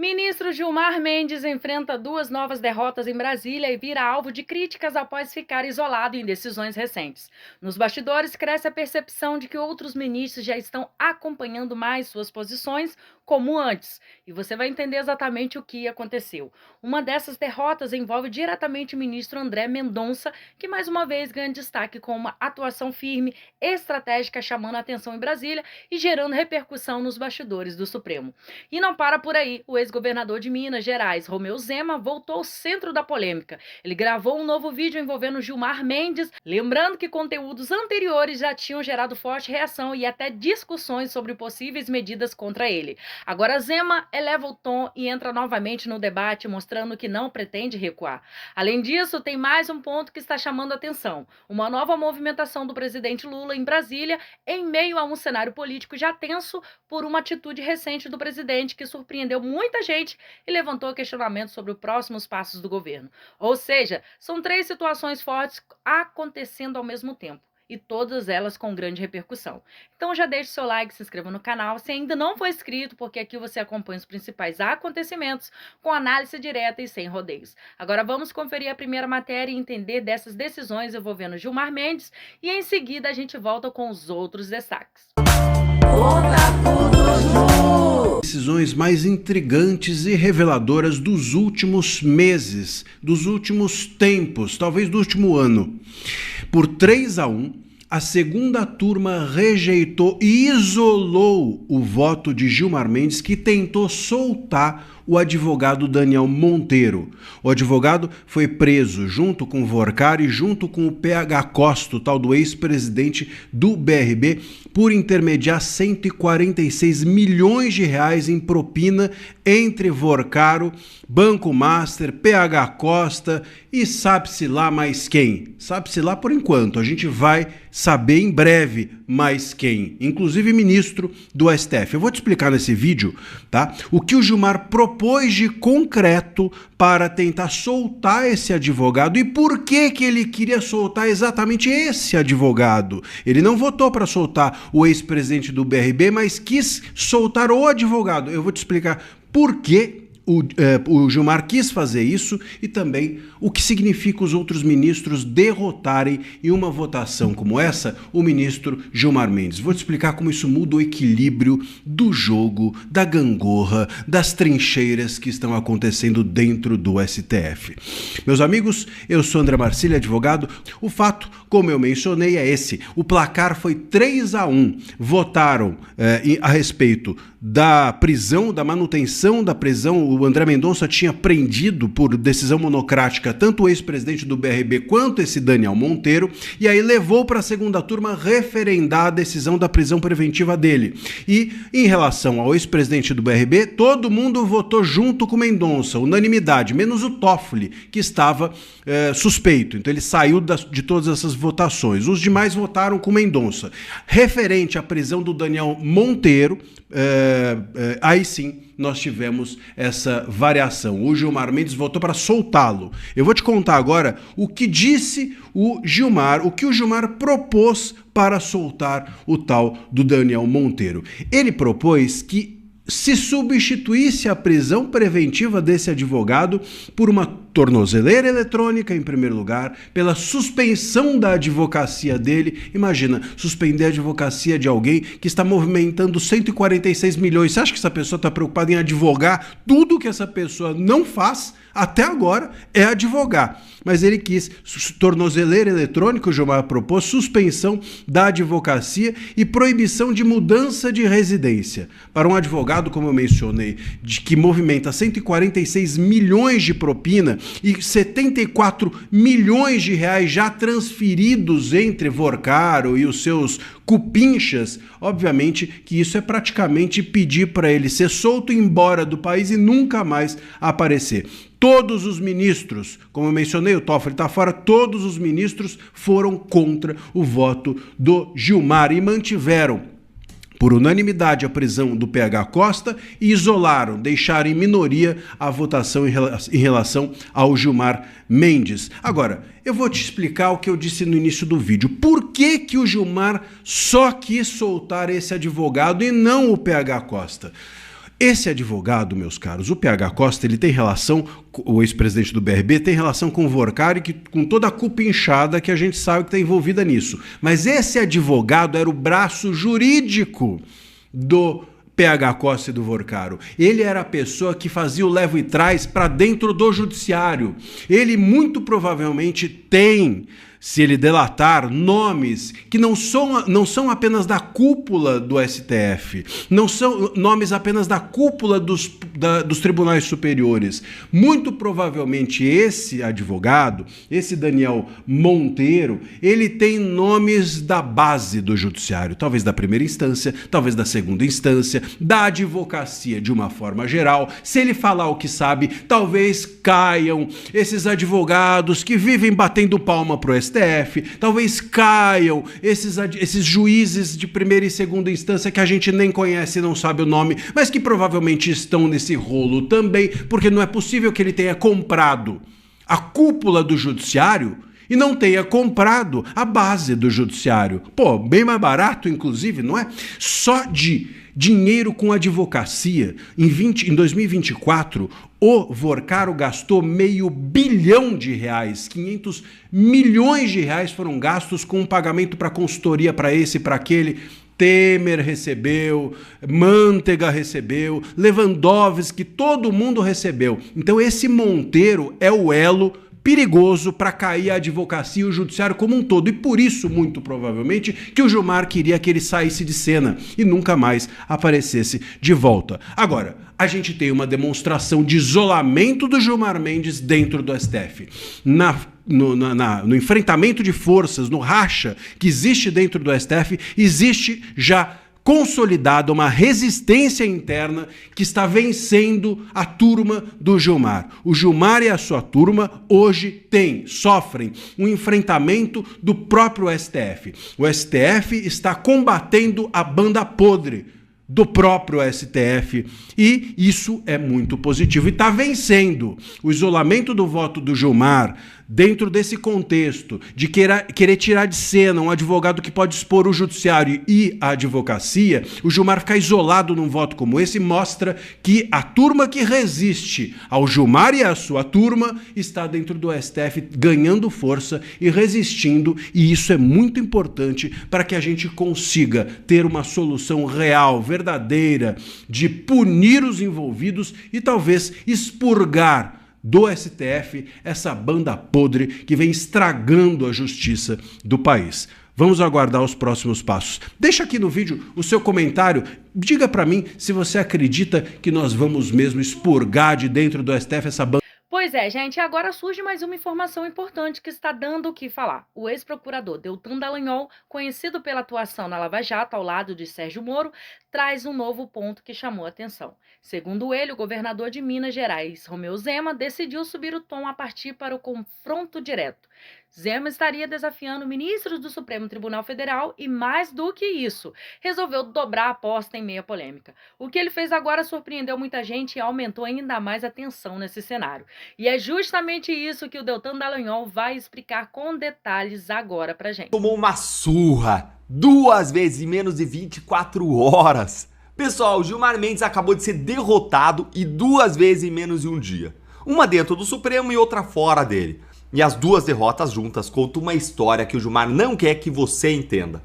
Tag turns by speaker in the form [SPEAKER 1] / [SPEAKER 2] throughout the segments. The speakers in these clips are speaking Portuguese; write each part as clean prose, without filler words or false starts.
[SPEAKER 1] Ministro Gilmar Mendes enfrenta duas novas derrotas em Brasília e vira alvo de críticas após ficar isolado em decisões recentes. Nos bastidores, cresce a percepção de que outros ministros já estão acompanhando mais suas posições, como antes. E você vai entender exatamente o que aconteceu. Uma dessas derrotas envolve diretamente o ministro André Mendonça, que mais uma vez ganha destaque com uma atuação firme, estratégica, chamando a atenção em Brasília e gerando repercussão nos bastidores do Supremo. E não para por aí. O ex-governador de Minas Gerais, Romeu Zema, voltou ao centro da polêmica. Ele gravou um novo vídeo envolvendo Gilmar Mendes, lembrando que conteúdos anteriores já tinham gerado forte reação e até discussões sobre possíveis medidas contra ele. Agora Zema eleva o tom e entra novamente no debate, mostrando que não pretende recuar. Além disso, tem mais um ponto que está chamando a atenção: uma nova movimentação do presidente Lula em Brasília, em meio a um cenário político já tenso por uma atitude recente do presidente que surpreendeu muita gente e levantou questionamentos sobre os próximos passos do governo. Ou seja, são três situações fortes acontecendo ao mesmo tempo, e todas elas com grande repercussão. Então já deixe seu like, se inscreva no canal se ainda não for inscrito, porque aqui você acompanha os principais acontecimentos com análise direta e sem rodeios. Agora vamos conferir a primeira matéria e entender dessas decisões envolvendo Gilmar Mendes, e em seguida a gente volta com os outros destaques.
[SPEAKER 2] Decisões mais intrigantes e reveladoras dos últimos meses, dos últimos tempos, talvez do último ano. Por 3-1, a segunda turma rejeitou e isolou o voto de Gilmar Mendes, que tentou soltar o advogado Daniel Monteiro. O advogado foi preso junto com o Vorcar e junto com o PH Costa, o tal do ex-presidente do BRB, por intermediar 146 milhões de reais em propina entre Vorcaro, Banco Master, PH Costa e sabe-se lá mais quem. Sabe-se lá por enquanto, a gente vai saber em breve mais quem, inclusive ministro do STF. Eu vou te explicar nesse vídeo, tá? O que o Gilmar propôs de concreto para tentar soltar esse advogado e por que ele queria soltar exatamente esse advogado. Ele não votou para soltar o ex-presidente do BRB, mas quis soltar o advogado. Eu vou te explicar por que o Gilmar quis fazer isso e também o que significa os outros ministros derrotarem em uma votação como essa o ministro Gilmar Mendes. Vou te explicar como isso muda o equilíbrio do jogo, da gangorra, das trincheiras que estão acontecendo dentro do STF. Meus amigos, eu sou André Marcílio, advogado. O fato, como eu mencionei, é esse. O placar foi 3-1. Votaram a respeito da prisão, da manutenção da prisão. O André Mendonça tinha prendido por decisão monocrática tanto o ex-presidente do BRB quanto esse Daniel Monteiro, e aí levou para a segunda turma referendar a decisão da prisão preventiva dele. E em relação ao ex-presidente do BRB, todo mundo votou junto com Mendonça, unanimidade, menos o Toffoli, que estava suspeito. Então ele saiu de todas essas votações. Os demais votaram com Mendonça. Referente à prisão do Daniel Monteiro, aí sim nós tivemos essa variação. O Gilmar Mendes votou para soltá-lo. Eu vou te contar agora o que disse o Gilmar, o que o Gilmar propôs para soltar o tal do Daniel Monteiro. Ele propôs que se substituísse a prisão preventiva desse advogado por uma tornozeleira eletrônica, em primeiro lugar, pela suspensão da advocacia dele. Imagina, suspender a advocacia de alguém que está movimentando 146 milhões. Você acha que essa pessoa está preocupada em advogar? Tudo que essa pessoa não faz até agora é advogar. Mas ele quis tornozeleira eletrônica, o Gilmar propôs suspensão da advocacia e proibição de mudança de residência. Para um advogado, como eu mencionei, que movimenta 146 milhões de propina e 74 milhões de reais já transferidos entre Vorcaro e os seus cupinchas, obviamente que isso é praticamente pedir para ele ser solto e ir embora do país e nunca mais aparecer. Todos os ministros, como eu mencionei, o Toffoli está fora, todos os ministros foram contra o voto do Gilmar e mantiveram por unanimidade a prisão do PH Costa e isolaram, deixaram em minoria a votação em relação ao Gilmar Mendes. Agora, eu vou te explicar o que eu disse no início do vídeo. Por que o Gilmar só quis soltar esse advogado e não o PH Costa? Esse advogado, meus caros, o PH Costa, ele tem relação, o ex-presidente do BRB, tem relação com o Vorcari, com toda a culpa inchada que a gente sabe que está envolvida nisso. Mas esse advogado era o braço jurídico do PH Costa e do Vorcaro. Ele era a pessoa que fazia o leva e traz para dentro do judiciário. Ele muito provavelmente tem, se ele delatar, nomes que não são apenas da cúpula do STF, não são nomes apenas da cúpula dos tribunais superiores. Muito provavelmente esse advogado, esse Daniel Monteiro, ele tem nomes da base do judiciário, talvez da primeira instância, talvez da segunda instância, da advocacia de uma forma geral. Se ele falar o que sabe, talvez caiam esses advogados que vivem batendo palma pro STF, talvez caiam esses juízes de primeira e segunda instância que a gente nem conhece e não sabe o nome, mas que provavelmente estão nesse rolo também, porque não é possível que ele tenha comprado a cúpula do judiciário e não tenha comprado a base do judiciário. Pô, bem mais barato, inclusive, não é? Só de dinheiro com advocacia, em 2024, o Vorcaro gastou R$500 bilhão, 500 milhões de reais foram gastos com um pagamento para consultoria para esse e para aquele. Temer recebeu, Manteiga recebeu, Lewandowski, todo mundo recebeu. Então esse Monteiro é o elo perigoso para cair a advocacia e o judiciário como um todo. E por isso, muito provavelmente, que o Gilmar queria que ele saísse de cena e nunca mais aparecesse de volta. Agora, a gente tem uma demonstração de isolamento do Gilmar Mendes dentro do STF. No enfrentamento de forças, no racha que existe dentro do STF, existe já consolidada uma resistência interna que está vencendo a turma do Gilmar. O Gilmar e a sua turma hoje sofrem um enfrentamento do próprio STF. O STF está combatendo a banda podre do próprio STF e isso é muito positivo e está vencendo. O isolamento do voto do Gilmar dentro desse contexto de querer tirar de cena um advogado que pode expor o judiciário e a advocacia, o Gilmar ficar isolado num voto como esse mostra que a turma que resiste ao Gilmar e à sua turma está dentro do STF ganhando força e resistindo, e isso é muito importante para que a gente consiga ter uma solução real, verdadeira, de punir os envolvidos e talvez expurgar do STF essa banda podre que vem estragando a justiça do país. Vamos aguardar os próximos passos. Deixa aqui no vídeo o seu comentário. Diga para mim se você acredita que nós vamos mesmo expurgar de dentro do STF essa banda.
[SPEAKER 1] Pois é, gente, agora surge mais uma informação importante que está dando o que falar. O ex-procurador Deltan Dallagnol, conhecido pela atuação na Lava Jato ao lado de Sérgio Moro, traz um novo ponto que chamou a atenção. Segundo ele, o governador de Minas Gerais, Romeu Zema, decidiu subir o tom a partir para o confronto direto. Zema estaria desafiando ministros do Supremo Tribunal Federal e, mais do que isso, resolveu dobrar a aposta em meio à polêmica. O que ele fez agora surpreendeu muita gente e aumentou ainda mais a tensão nesse cenário. E é justamente isso que o Deltan Dallagnol vai explicar com detalhes agora pra gente.
[SPEAKER 3] Tomou uma surra 2 vezes em menos de 24 horas. Pessoal, Gilmar Mendes acabou de ser derrotado e 2 vezes em menos de um dia. Uma dentro do Supremo e outra fora dele. E as 2 derrotas juntas contam uma história que o Gilmar não quer que você entenda.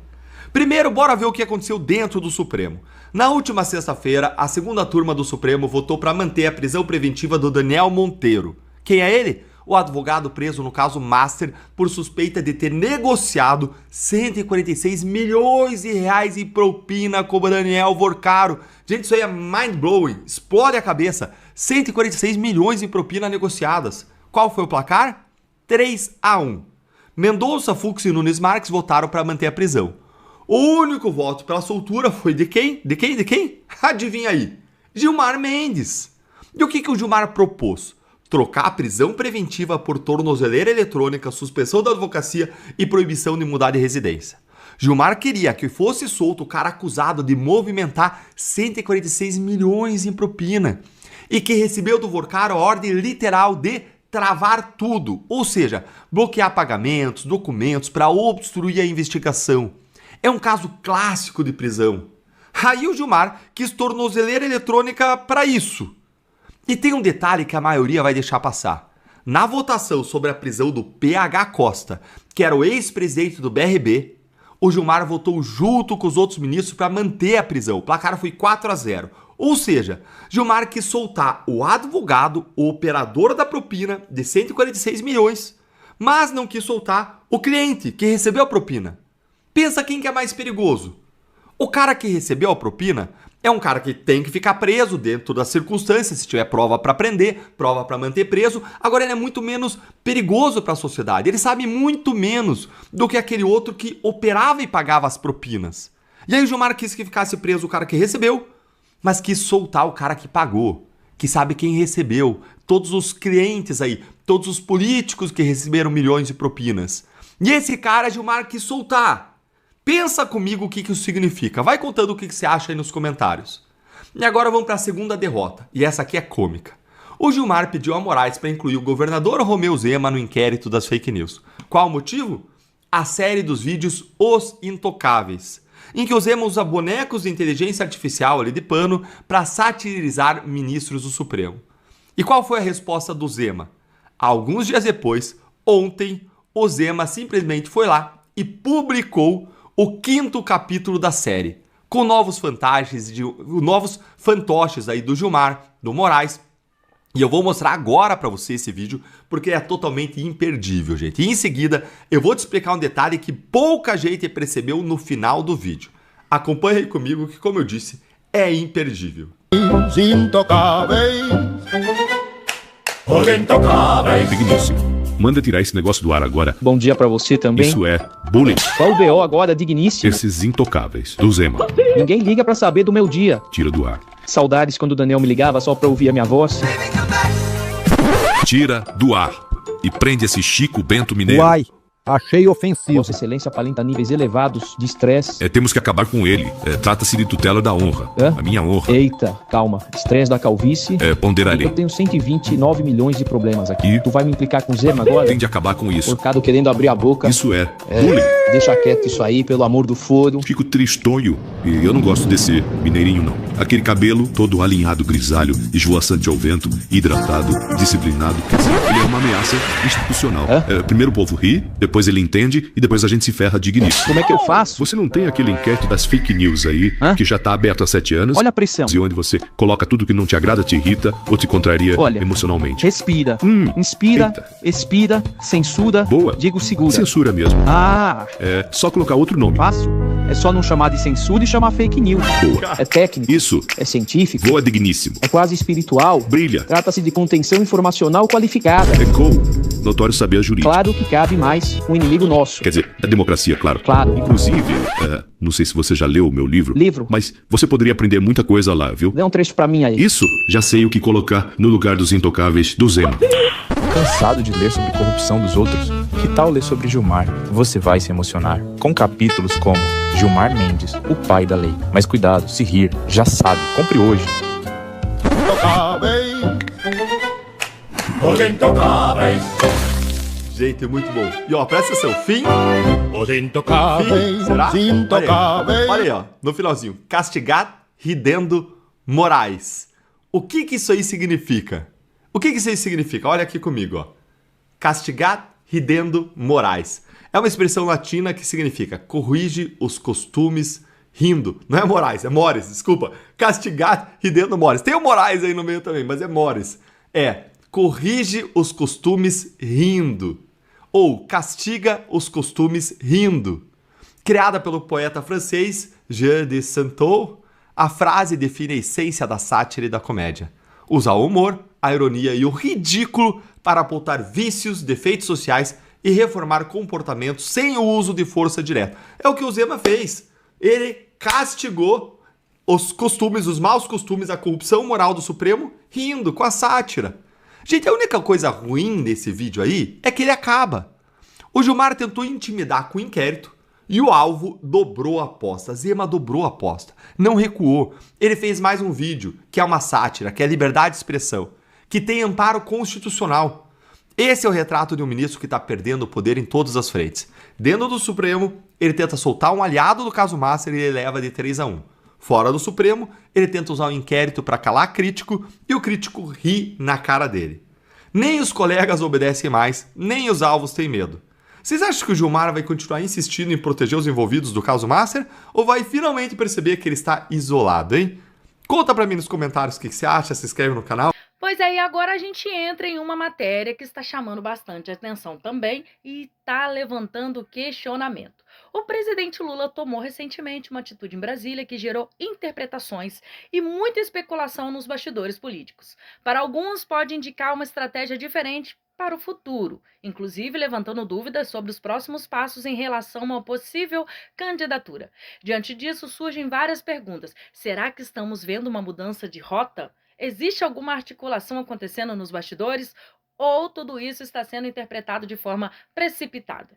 [SPEAKER 3] Primeiro, bora ver o que aconteceu dentro do Supremo. Na última sexta-feira, a segunda turma do Supremo votou para manter a prisão preventiva do Daniel Monteiro. Quem é ele? O advogado preso no caso Master por suspeita de ter negociado 146 milhões de reais em propina com o Daniel Vorcaro. Gente, isso aí é mind-blowing, explode a cabeça. 146 milhões em propina negociadas. Qual foi o placar? 3-1. Mendonça, Fux e Nunes Marques votaram para manter a prisão. O único voto pela soltura foi de quem? De quem? Adivinha aí? Gilmar Mendes. E o que o Gilmar propôs? Trocar a prisão preventiva por tornozeleira eletrônica, suspensão da advocacia e proibição de mudar de residência. Gilmar queria que fosse solto o cara acusado de movimentar 146 milhões em propina e que recebeu do Vorcaro a ordem literal de travar tudo, ou seja, bloquear pagamentos, documentos para obstruir a investigação. É um caso clássico de prisão. Aí o Gilmar quis tornozeleira eletrônica para isso. E tem um detalhe que a maioria vai deixar passar. Na votação sobre a prisão do PH Costa, que era o ex-presidente do BRB, o Gilmar votou junto com os outros ministros para manter a prisão. O placar foi 4-0. Ou seja, Gilmar quis soltar o advogado, o operador da propina de 146 milhões, mas não quis soltar o cliente que recebeu a propina. Pensa quem que é mais perigoso. O cara que recebeu a propina é um cara que tem que ficar preso dentro das circunstâncias, se tiver prova para prender, prova para manter preso. Agora ele é muito menos perigoso para a sociedade. Ele sabe muito menos do que aquele outro que operava e pagava as propinas. E aí o Gilmar quis que ficasse preso o cara que recebeu, mas quis soltar o cara que pagou, que sabe quem recebeu, todos os clientes aí, todos os políticos que receberam milhões de propinas. E esse cara Gilmar quis soltar. Pensa comigo o que isso significa. Vai contando o que você acha aí nos comentários. E agora vamos para a segunda derrota. E essa aqui é cômica. O Gilmar pediu a Moraes para incluir o governador Romeu Zema no inquérito das fake news. Qual o motivo? A série dos vídeos Os Intocáveis, em que o Zema usa bonecos de inteligência artificial ali de pano para satirizar ministros do Supremo. E qual foi a resposta do Zema? Alguns dias depois, ontem, o Zema simplesmente foi lá e publicou o 5º capítulo da série, com novos fantoches aí do Gilmar, do Moraes. E eu vou mostrar agora para você esse vídeo, porque é totalmente imperdível, gente. E em seguida, eu vou te explicar um detalhe que pouca gente percebeu no final do vídeo. Acompanhe aí comigo que, como eu disse, é imperdível.
[SPEAKER 4] Os intocáveis. Os intocáveis.
[SPEAKER 5] Digníssimo. Manda tirar esse negócio do ar agora.
[SPEAKER 6] Bom dia pra você também.
[SPEAKER 5] Isso é bullying.
[SPEAKER 6] Qual o BO agora, digníssimo?
[SPEAKER 5] Esses intocáveis do Zema.
[SPEAKER 6] Ninguém liga pra saber do meu dia.
[SPEAKER 5] Tira do ar.
[SPEAKER 6] Saudades quando o Daniel me ligava só pra ouvir a minha voz.
[SPEAKER 5] Tira do ar. E prende esse Chico Bento Mineiro.
[SPEAKER 7] Uai, achei ofensivo.
[SPEAKER 6] Vossa Excelência aparenta níveis elevados de estresse.
[SPEAKER 5] Temos que acabar com ele. Trata-se de tutela da honra.
[SPEAKER 6] Hã?
[SPEAKER 5] A minha honra.
[SPEAKER 6] Eita, calma. Estresse da calvície.
[SPEAKER 5] Ponderarei.
[SPEAKER 6] Eu tenho 129 milhões de problemas aqui.
[SPEAKER 5] E?
[SPEAKER 6] Tu vai me implicar com o Zema agora?
[SPEAKER 5] Tem de acabar com isso.
[SPEAKER 6] Porcado querendo abrir a boca.
[SPEAKER 5] Isso é bullying.
[SPEAKER 6] Deixa quieto isso aí, pelo amor do foro.
[SPEAKER 5] Fico tristonho. E eu não gosto desse mineirinho, não. Aquele cabelo todo alinhado, grisalho, esvoaçante ao vento, hidratado, disciplinado. Ele é uma ameaça institucional. Primeiro o povo ri, depois ele entende e depois a gente se ferra digníssimo.
[SPEAKER 6] Como é que eu faço?
[SPEAKER 5] Você não tem aquele inquérito das fake news aí, que já tá aberto há 7 anos?
[SPEAKER 6] Olha a pressão.
[SPEAKER 5] E onde você coloca tudo que não te agrada, te irrita ou te contraria emocionalmente.
[SPEAKER 6] Respira. Inspira,
[SPEAKER 5] Eita.
[SPEAKER 6] expira, censura.
[SPEAKER 5] Boa.
[SPEAKER 6] Digo segura.
[SPEAKER 5] Censura mesmo.
[SPEAKER 6] Ah,
[SPEAKER 5] É só colocar outro nome.
[SPEAKER 6] fácil. É só não chamar de censura e chamar fake news.
[SPEAKER 5] Boa.
[SPEAKER 6] É técnico.
[SPEAKER 5] Isso.
[SPEAKER 6] É científico.
[SPEAKER 5] Voa digníssimo.
[SPEAKER 6] É quase espiritual.
[SPEAKER 5] Brilha.
[SPEAKER 6] Trata-se de contenção informacional qualificada.
[SPEAKER 5] Go. Notório saber jurídico.
[SPEAKER 6] Claro que cabe mais um inimigo nosso.
[SPEAKER 5] Quer dizer, a democracia, claro.
[SPEAKER 6] Claro.
[SPEAKER 5] Inclusive, não sei se você já leu o meu livro.
[SPEAKER 6] Livro?
[SPEAKER 5] Mas você poderia aprender muita coisa lá, viu?
[SPEAKER 6] Dê um trecho pra mim aí.
[SPEAKER 5] Isso, já sei o que colocar no lugar dos intocáveis do Zema.
[SPEAKER 8] Cansado de ler sobre corrupção dos outros? Que tal ler sobre Gilmar? Você vai se emocionar. Com capítulos como Gilmar Mendes, o pai da lei. Mas cuidado, se rir, já sabe. Compre hoje.
[SPEAKER 4] Intocáveis. Os intocáveis.
[SPEAKER 3] Gente, muito bom. E ó, presta atenção. Fim.
[SPEAKER 4] Os intocáveis.
[SPEAKER 3] Será?
[SPEAKER 4] Os intocáveis.
[SPEAKER 3] Olha aí, ó. No finalzinho. Castigar ridendo Moraes. O que isso aí significa? O que isso aí significa? Olha aqui comigo, ó. Castigar ridendo Moraes. É uma expressão latina que significa corrige os costumes rindo. Não é Moraes, é Mores, desculpa. Castigar ridendo Moraes. Tem o Moraes aí no meio também, mas é Mores. Corrige os costumes rindo. Ou castiga os costumes rindo. Criada pelo poeta francês Jean de Saintot, a frase define a essência da sátira e da comédia. Usa o humor, a ironia e o ridículo para apontar vícios, defeitos sociais e reformar comportamentos sem o uso de força direta. É o que o Zema fez. Ele castigou os costumes, os maus costumes, a corrupção moral do Supremo, rindo com a sátira. Gente, a única coisa ruim desse vídeo aí é que ele acaba. O Gilmar tentou intimidar com o inquérito e o alvo dobrou a aposta. Zema dobrou a aposta. Não recuou. Ele fez mais um vídeo, que é uma sátira, que é liberdade de expressão, que tem amparo constitucional. Esse é o retrato de um ministro que está perdendo o poder em todas as frentes. Dentro do Supremo, ele tenta soltar um aliado do caso Master e ele leva de 3-1. Fora do Supremo, ele tenta usar o inquérito para calar crítico e o crítico ri na cara dele. Nem os colegas obedecem mais, nem os alvos têm medo. Vocês acham que o Gilmar vai continuar insistindo em proteger os envolvidos do caso Master ou vai finalmente perceber que ele está isolado, hein? Conta pra mim nos comentários o que você acha, se inscreve no canal.
[SPEAKER 1] Pois aí, agora a gente entra em uma matéria que está chamando bastante atenção também e está levantando questionamento. O presidente Lula tomou recentemente uma atitude em Brasília que gerou interpretações e muita especulação nos bastidores políticos. Para alguns, pode indicar uma estratégia diferente para o futuro, inclusive levantando dúvidas sobre os próximos passos em relação a uma possível candidatura. Diante disso, surgem várias perguntas. Será que estamos vendo uma mudança de rota? Existe alguma articulação acontecendo nos bastidores? Ou tudo isso está sendo interpretado de forma precipitada?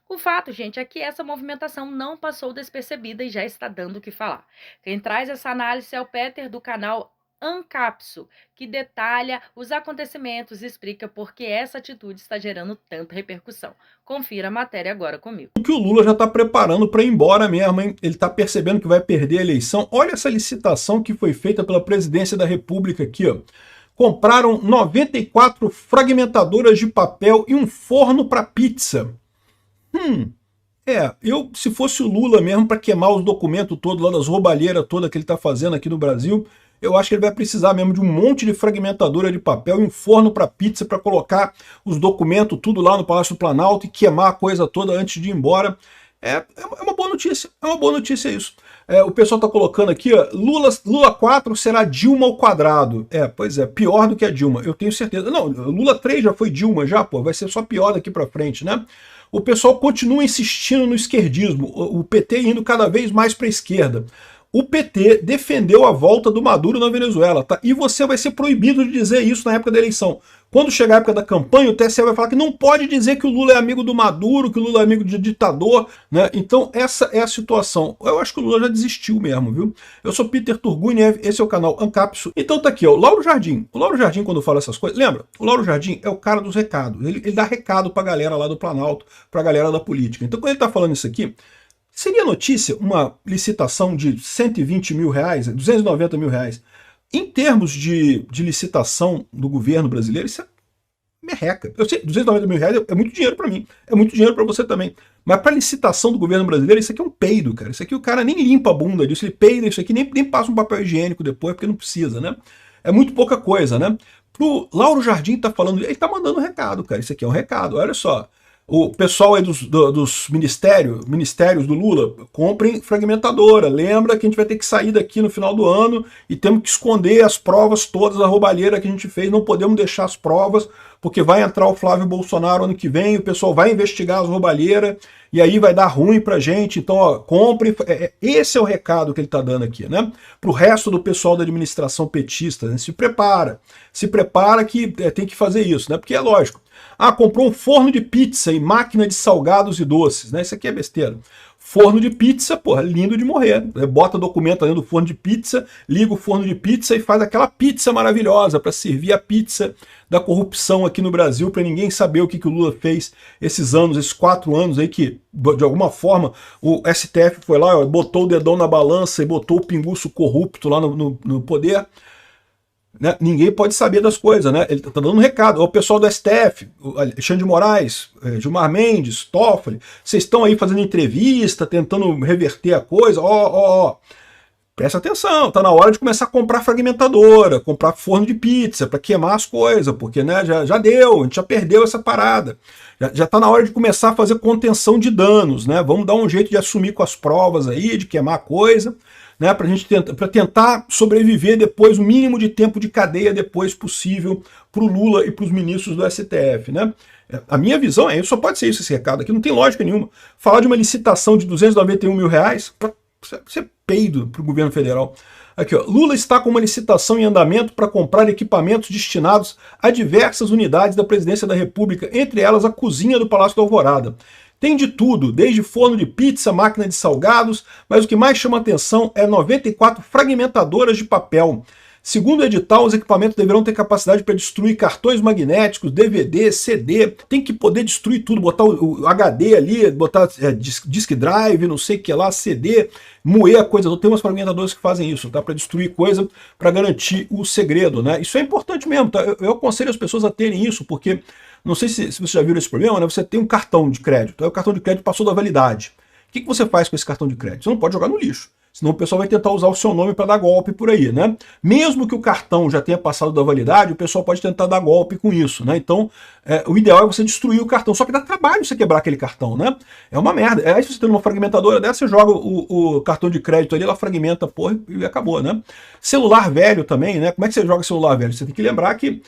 [SPEAKER 1] O fato, gente, é que essa movimentação não passou despercebida e já está dando o que falar. Quem traz essa análise é o Peter do canal Ancapsu, que detalha os acontecimentos e explica por que essa atitude está gerando tanta repercussão. Confira a matéria agora comigo.
[SPEAKER 9] O que o Lula já está preparando para ir embora mesmo, hein? Ele está percebendo que vai perder a eleição. Olha essa licitação que foi feita pela Presidência da República aqui, ó. Compraram 94 fragmentadoras de papel e um forno para pizza. Se fosse o Lula mesmo para queimar os documentos todos lá das roubalheiras todas que ele está fazendo aqui no Brasil, eu acho que ele vai precisar mesmo de um monte de fragmentadora de papel e um forno para pizza para colocar os documentos tudo lá no Palácio do Planalto e queimar a coisa toda antes de ir embora. É uma boa notícia isso. O pessoal está colocando aqui, ó, Lula 4 será Dilma ao quadrado. Pois é, pior do que a Dilma, eu tenho certeza. Não, Lula 3 já foi Dilma já, pô, vai ser só pior daqui para frente, né? O pessoal continua insistindo no esquerdismo, o PT indo cada vez mais para a esquerda. O PT defendeu a volta do Maduro na Venezuela, tá? E você vai ser proibido de dizer isso na época da eleição. Quando chegar a época da campanha, o TSE vai falar que não pode dizer que o Lula é amigo do Maduro, que o Lula é amigo de ditador, né? Então essa é a situação. Eu acho que o Lula já desistiu mesmo, viu? Eu sou Peter Turguniev, esse é o canal Ancapsu. Então tá aqui, ó, o Lauro Jardim. O Lauro Jardim, quando fala essas coisas, lembra? O Lauro Jardim é o cara dos recados. Ele dá recado pra galera lá do Planalto, pra galera da política. Então quando ele tá falando isso aqui, seria notícia uma licitação de 120 mil reais, 290 mil reais. Em termos de licitação do governo brasileiro, isso é merreca. Eu sei, 290 mil reais é muito dinheiro para mim, é muito dinheiro para você também. Mas para licitação do governo brasileiro, isso aqui é um peido, cara. Isso aqui o cara nem limpa a bunda disso, ele peida isso aqui, nem passa um papel higiênico depois, porque não precisa, né? É muito pouca coisa, né? Pro Lauro Jardim tá falando, ele tá mandando um recado, cara. Isso aqui é um recado, olha só. O pessoal aí dos ministérios do Lula, comprem fragmentadora. Lembra que a gente vai ter que sair daqui no final do ano e temos que esconder as provas todas da roubalheira que a gente fez. Não podemos deixar as provas, porque vai entrar o Flávio Bolsonaro ano que vem, o pessoal vai investigar as roubalheiras e aí vai dar ruim pra gente. Então, ó, comprem. Esse é o recado que ele tá dando aqui, né? Pro resto do pessoal da administração petista, né? Se prepara que tem que fazer isso, né? Porque é lógico. Comprou um forno de pizza e máquina de salgados e doces, né? Isso aqui é besteira. Forno de pizza, porra, lindo de morrer. Bota documento dentro do forno de pizza, liga o forno de pizza e faz aquela pizza maravilhosa para servir a pizza da corrupção aqui no Brasil, para ninguém saber o que o Lula fez esses anos, esses 4 anos aí que, de alguma forma, o STF foi lá, ó, botou o dedão na balança e botou o pinguço corrupto lá no poder. Né? Ninguém pode saber das coisas, né? Ele tá dando um recado. O pessoal do STF, Alexandre de Moraes, Gilmar Mendes, Toffoli, vocês estão aí fazendo entrevista, tentando reverter a coisa. Presta atenção, tá na hora de começar a comprar fragmentadora, comprar forno de pizza para queimar as coisas, porque né, já deu, a gente já perdeu essa parada. Já tá na hora de começar a fazer contenção de danos, né? Vamos dar um jeito de assumir com as provas aí, de queimar a coisa, né? Para tentar sobreviver depois, o mínimo de tempo de cadeia depois possível para o Lula e para os ministros do STF, né? A minha visão é, só pode ser isso, esse recado aqui, não tem lógica nenhuma. Falar de uma licitação de 291 mil reais, isso é peido para o governo federal. Aqui, ó, Lula está com uma licitação em andamento para comprar equipamentos destinados a diversas unidades da Presidência da República, entre elas a cozinha do Palácio da Alvorada. Tem de tudo, desde forno de pizza, máquina de salgados, mas o que mais chama atenção é 94 fragmentadoras de papel. Segundo o edital, os equipamentos deverão ter capacidade para destruir cartões magnéticos, DVD, CD, tem que poder destruir tudo, botar o HD ali, botar disk drive, não sei o que lá, CD, moer a coisa. Tem umas fragmentadoras que fazem isso, tá? Para destruir coisa, para garantir o segredo, né? Isso é importante mesmo, tá? Eu aconselho as pessoas a terem isso, porque, não sei se você já viu esse problema, né? Você tem um cartão de crédito, aí o cartão de crédito passou da validade. O que você faz com esse cartão de crédito? Você não pode jogar no lixo. Senão o pessoal vai tentar usar o seu nome para dar golpe por aí, né? Mesmo que o cartão já tenha passado da validade, o pessoal pode tentar dar golpe com isso, né? Então, o ideal é você destruir o cartão. Só que dá trabalho você quebrar aquele cartão, né? É uma merda. Aí se você tem uma fragmentadora dessa, você joga o cartão de crédito ali, ela fragmenta, porra, e acabou, né? Celular velho também, né? Como é que você joga celular velho? Você tem que lembrar que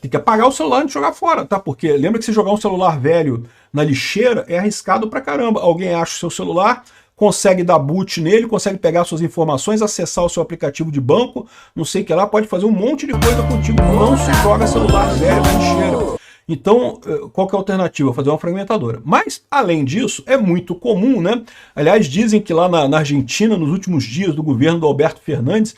[SPEAKER 9] tem que apagar o celular antes de jogar fora, tá? Porque lembra que se jogar um celular velho na lixeira é arriscado pra caramba. Alguém acha o seu celular, consegue dar boot nele, consegue pegar suas informações, acessar o seu aplicativo de banco, não sei o que lá, pode fazer um monte de coisa contigo. Não se joga celular velho na lixeira. Então, qual que é a alternativa? Fazer uma fragmentadora. Mas, além disso, é muito comum, né? Aliás, dizem que lá na Argentina, nos últimos dias do governo do Alberto Fernandes,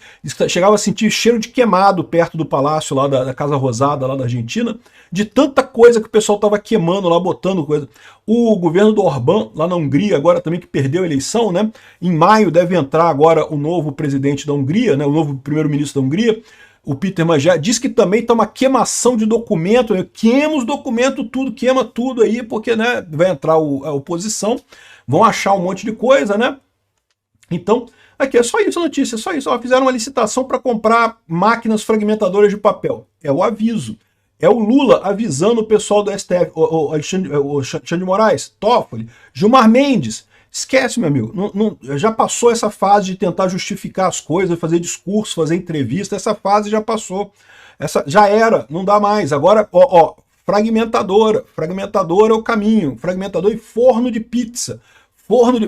[SPEAKER 9] chegava a sentir cheiro de queimado perto do palácio lá da Casa Rosada, lá da Argentina, de tanta coisa que o pessoal estava queimando lá, botando coisa. O governo do Orbán, lá na Hungria, agora também que perdeu a eleição, né? Em maio deve entrar agora o novo presidente da Hungria, né? O novo primeiro-ministro da Hungria, o Peter Magyar, diz que também está uma queimação de documento, né? Queima os documentos, tudo, queima tudo aí, porque, né, vai entrar a oposição, vão achar um monte de coisa, né? Então, aqui é só isso a notícia, é só isso. Ó, fizeram uma licitação para comprar máquinas fragmentadoras de papel. É o aviso. É o Lula avisando o pessoal do STF, o Alexandre de Moraes, Toffoli, Gilmar Mendes. Esquece, meu amigo, já passou essa fase de tentar justificar as coisas, fazer discurso, fazer entrevista, essa fase já passou, já era, não dá mais. Agora, fragmentadora é o caminho, fragmentador e forno de pizza.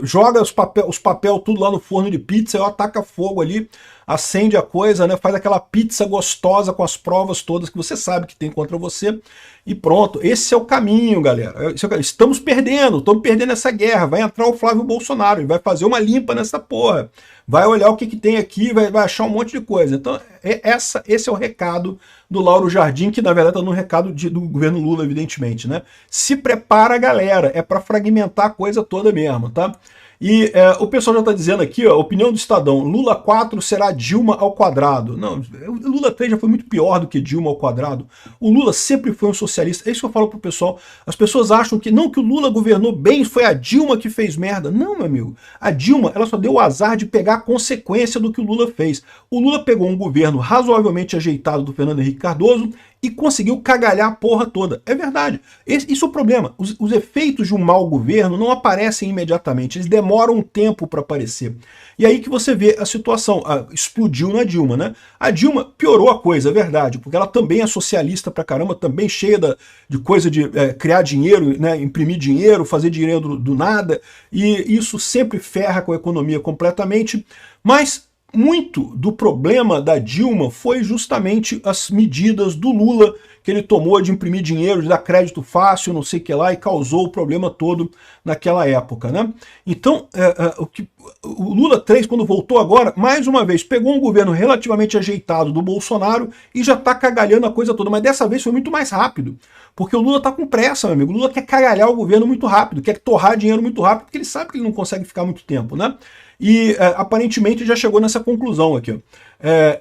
[SPEAKER 9] Joga os papel tudo lá no forno de pizza, ataca fogo ali, acende a coisa, né? Faz aquela pizza gostosa com as provas todas que você sabe que tem contra você e pronto. Esse é o caminho, galera. Estamos perdendo essa guerra. Vai entrar o Flávio Bolsonaro, ele vai fazer uma limpa nessa porra. Vai olhar o que tem aqui, vai achar um monte de coisa. Então, esse é o recado do Lauro Jardim, que na verdade está no recado do governo Lula, evidentemente, né? Se prepara, galera, é para fragmentar a coisa toda mesmo, tá? E o pessoal já está dizendo aqui, ó, opinião do Estadão, Lula 4 será Dilma ao quadrado. Não, o Lula 3 já foi muito pior do que Dilma ao quadrado. O Lula sempre foi um socialista, é isso que eu falo pro pessoal. As pessoas acham que não, que o Lula governou bem, foi a Dilma que fez merda. Não, meu amigo, a Dilma, ela só deu o azar de pegar a consequência do que o Lula fez. O Lula pegou um governo razoavelmente ajeitado do Fernando Henrique Cardoso e conseguiu cagalhar a porra toda. É verdade. Isso é o problema. Os efeitos de um mau governo não aparecem imediatamente. Eles demoram um tempo para aparecer. E aí que você vê a situação. Explodiu na Dilma, né? A Dilma piorou a coisa, é verdade, porque ela também é socialista pra caramba, também cheia de coisa de criar dinheiro, né? Imprimir dinheiro, fazer dinheiro do nada. E isso sempre ferra com a economia completamente. Mas muito do problema da Dilma foi justamente as medidas do Lula que ele tomou de imprimir dinheiro, de dar crédito fácil, não sei o que lá, e causou o problema todo naquela época, né? Então, o Lula 3, quando voltou agora, mais uma vez, pegou um governo relativamente ajeitado do Bolsonaro e já tá cagalhando a coisa toda, mas dessa vez foi muito mais rápido, porque o Lula tá com pressa, meu amigo. O Lula quer cagalhar o governo muito rápido, quer torrar dinheiro muito rápido, porque ele sabe que ele não consegue ficar muito tempo, né? E aparentemente já chegou nessa conclusão aqui.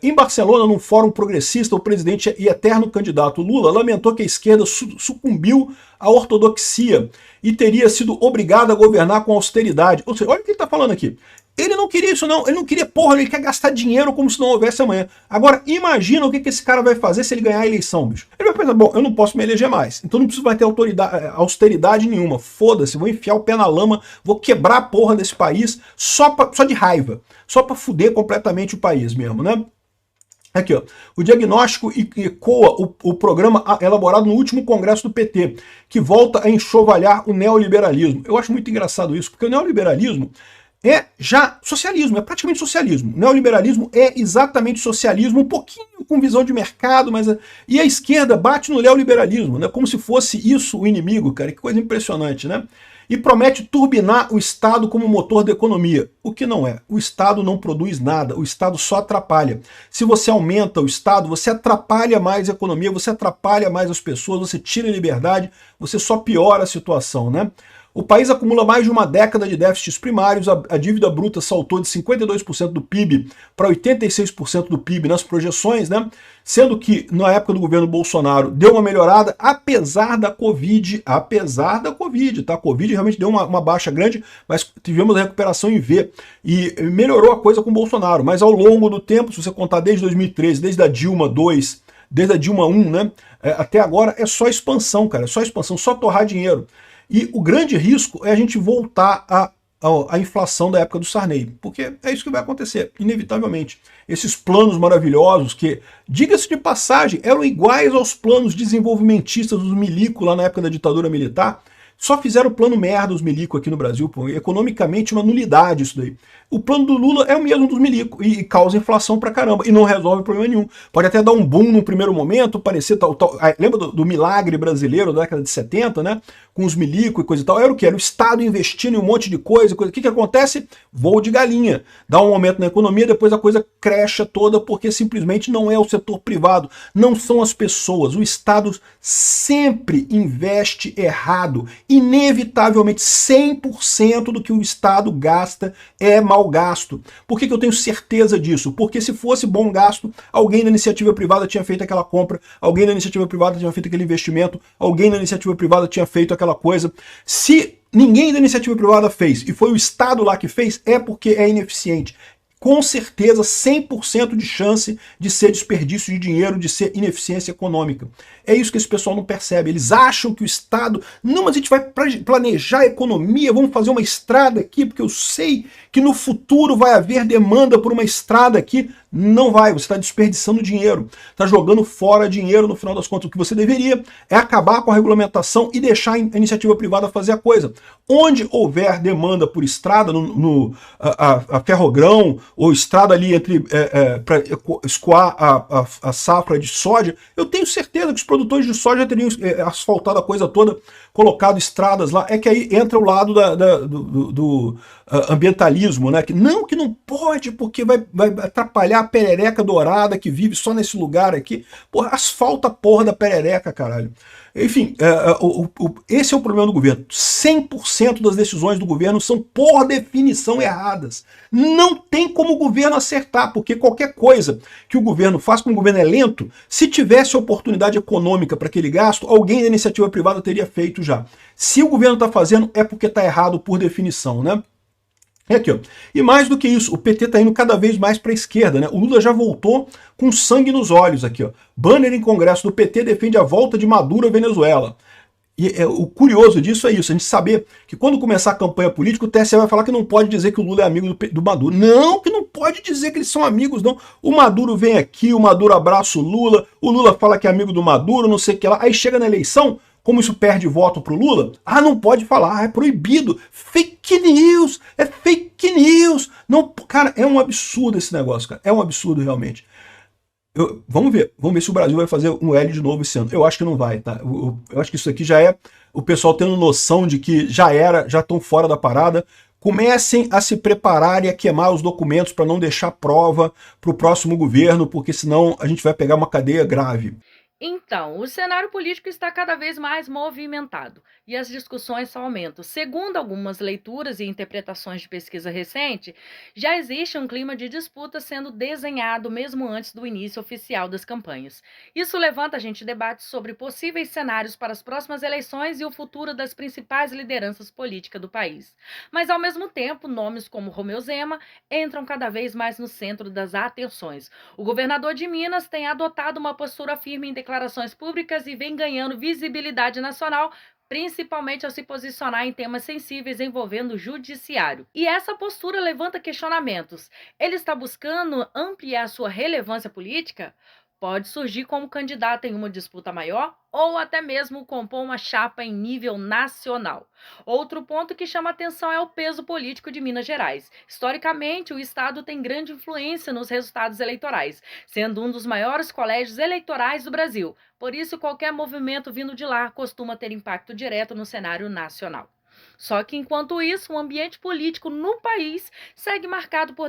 [SPEAKER 9] Em Barcelona, num fórum progressista, o presidente e eterno candidato Lula lamentou que a esquerda sucumbiu à ortodoxia e teria sido obrigada a governar com austeridade. Ou seja, olha o que ele está falando aqui. Ele não queria isso, não. Ele não queria, porra, ele quer gastar dinheiro como se não houvesse amanhã. Agora, imagina o que esse cara vai fazer se ele ganhar a eleição, bicho. Ele vai pensar, bom, eu não posso me eleger mais, então não preciso mais ter austeridade nenhuma. Foda-se, vou enfiar o pé na lama, vou quebrar a porra desse país só de raiva. Só pra fuder completamente o país mesmo, né? Aqui, ó, o diagnóstico ecoa o programa elaborado no último congresso do PT, que volta a enxovalhar o neoliberalismo. Eu acho muito engraçado isso, porque o neoliberalismo é já socialismo, é praticamente socialismo. O neoliberalismo é exatamente socialismo, um pouquinho com visão de mercado, mas... E a esquerda bate no neoliberalismo, né? Como se fosse isso o inimigo, cara. Que coisa impressionante, né? e promete turbinar o Estado como motor da economia, o que não é. O Estado não produz nada, o Estado só atrapalha. Se você aumenta o Estado, você atrapalha mais a economia, você atrapalha mais as pessoas, você tira a liberdade, você só piora a situação, né? O país acumula mais de uma década de déficits primários, a dívida bruta saltou de 52% do PIB para 86% do PIB nas projeções, né? Sendo que na época do governo Bolsonaro deu uma melhorada, apesar da Covid, tá? A Covid realmente deu uma baixa grande, mas tivemos a recuperação em V e melhorou a coisa com o Bolsonaro, mas ao longo do tempo, se você contar desde 2013, desde a Dilma 2, desde a Dilma 1, né? Até agora é só expansão, cara, é só expansão, só torrar dinheiro. E o grande risco é a gente voltar à inflação da época do Sarney, porque é isso que vai acontecer, inevitavelmente. Esses planos maravilhosos que, diga-se de passagem, eram iguais aos planos desenvolvimentistas dos milico lá na época da ditadura militar, só fizeram plano merda os milico aqui no Brasil, pô, economicamente uma nulidade isso daí. O plano do Lula é o mesmo dos milico e causa inflação pra caramba e não resolve problema nenhum. Pode até dar um boom no primeiro momento, parecer tal. Lembra do milagre brasileiro da década de 70, né? Com os milico e coisa e tal. Era o que? Era o Estado investindo em um monte de coisa. O que acontece? Voo de galinha. Dá um momento na economia, depois a coisa crecha toda porque simplesmente não é o setor privado, não são as pessoas. O Estado sempre investe errado. Inevitavelmente, 100% do que o Estado gasta é mal gasto. Por que eu tenho certeza disso? Porque se fosse bom gasto, alguém da iniciativa privada tinha feito aquela compra, alguém da iniciativa privada tinha feito aquele investimento, alguém da iniciativa privada tinha feito aquela coisa. Se ninguém da iniciativa privada fez e foi o Estado lá que fez, é porque é ineficiente. Com certeza, 100% de chance de ser desperdício de dinheiro, de ser ineficiência econômica. É isso que esse pessoal não percebe. Eles acham que o Estado... Não, mas a gente vai planejar a economia, vamos fazer uma estrada aqui, porque eu sei que no futuro vai haver demanda por uma estrada aqui. Não vai, você está desperdiçando dinheiro, está jogando fora dinheiro no final das contas. O que você deveria é acabar com a regulamentação e deixar a iniciativa privada fazer a coisa. Onde houver demanda por estrada, a ferrogrão, ou estrada ali para escoar a safra de soja, eu tenho certeza que os produtores de soja teriam asfaltado a coisa toda, colocado estradas lá. É que aí entra o lado do ambientalismo, né? Que não pode, porque vai atrapalhar a perereca dourada que vive só nesse lugar aqui. Porra, asfalta a porra da perereca, caralho. Enfim, esse é o problema do governo. 100% das decisões do governo são, por definição, erradas. Não tem como o governo acertar, porque qualquer coisa que o governo faz, como o governo é lento, se tivesse oportunidade econômica para aquele gasto, alguém da iniciativa privada teria feito já. Se o governo está fazendo, é porque está errado por definição, né? É aqui, ó. E mais do que isso, o PT está indo cada vez mais para a esquerda, né? O Lula já voltou com sangue nos olhos aqui, ó. Banner em Congresso do PT defende a volta de Maduro à Venezuela. E o curioso disso é isso, a gente saber que quando começar a campanha política, o TSE vai falar que não pode dizer que o Lula é amigo do Maduro. Não, que não pode dizer que eles são amigos, não. O Maduro vem aqui, o Maduro abraça o Lula fala que é amigo do Maduro, não sei o que lá. Aí chega na eleição, como isso perde voto pro Lula? Ah, não pode falar, é proibido. Fake news, é fake news. Não, cara, é um absurdo esse negócio, cara. É um absurdo realmente. Vamos ver se o Brasil vai fazer um L de novo esse ano. Eu acho que não vai, tá? Eu acho que isso aqui já é o pessoal tendo noção de que já estão fora da parada. Comecem a se preparar e a queimar os documentos para não deixar prova para o próximo governo, porque senão a gente vai pegar uma cadeia grave.
[SPEAKER 1] Então, o cenário político está cada vez mais movimentado e as discussões só aumentam. Segundo algumas leituras e interpretações de pesquisa recente, já existe um clima de disputa sendo desenhado mesmo antes do início oficial das campanhas. Isso levanta a gente debates sobre possíveis cenários para as próximas eleições e o futuro das principais lideranças políticas do país. Mas, ao mesmo tempo, nomes como Romeu Zema entram cada vez mais no centro das atenções. O governador de Minas tem adotado uma postura firme em declarações públicas e vem ganhando visibilidade nacional, principalmente ao se posicionar em temas sensíveis envolvendo o judiciário. E essa postura levanta questionamentos. Ele está buscando ampliar sua relevância política? Pode surgir como candidato em uma disputa maior ou até mesmo compor uma chapa em nível nacional. Outro ponto que chama atenção é o peso político de Minas Gerais. Historicamente, o estado tem grande influência nos resultados eleitorais, sendo um dos maiores colégios eleitorais do Brasil. Por isso, qualquer movimento vindo de lá costuma ter impacto direto no cenário nacional. Só que, enquanto isso, o ambiente político no país segue marcado por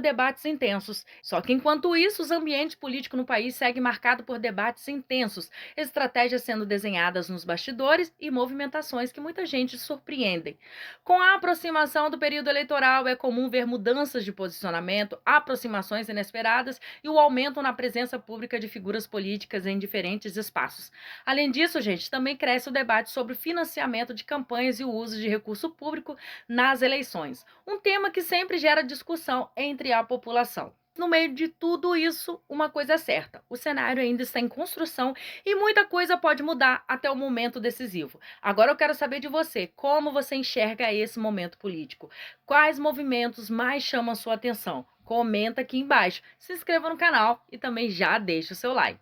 [SPEAKER 1] debates intensos. Estratégias sendo desenhadas nos bastidores e movimentações que muita gente surpreendem. Com a aproximação do período eleitoral, é comum ver mudanças de posicionamento, aproximações inesperadas e o aumento na presença pública de figuras políticas em diferentes espaços. Além disso, gente, também cresce o debate sobre o financiamento de campanhas e o uso de recurso público nas eleições, um tema que sempre gera discussão entre a população. No meio de tudo isso, uma coisa é certa: o cenário ainda está em construção e muita coisa pode mudar até o momento decisivo. Agora eu quero saber de você, como você enxerga esse momento político? Quais movimentos mais chamam a sua atenção? Comenta aqui embaixo, se inscreva no canal e também já deixa o seu like.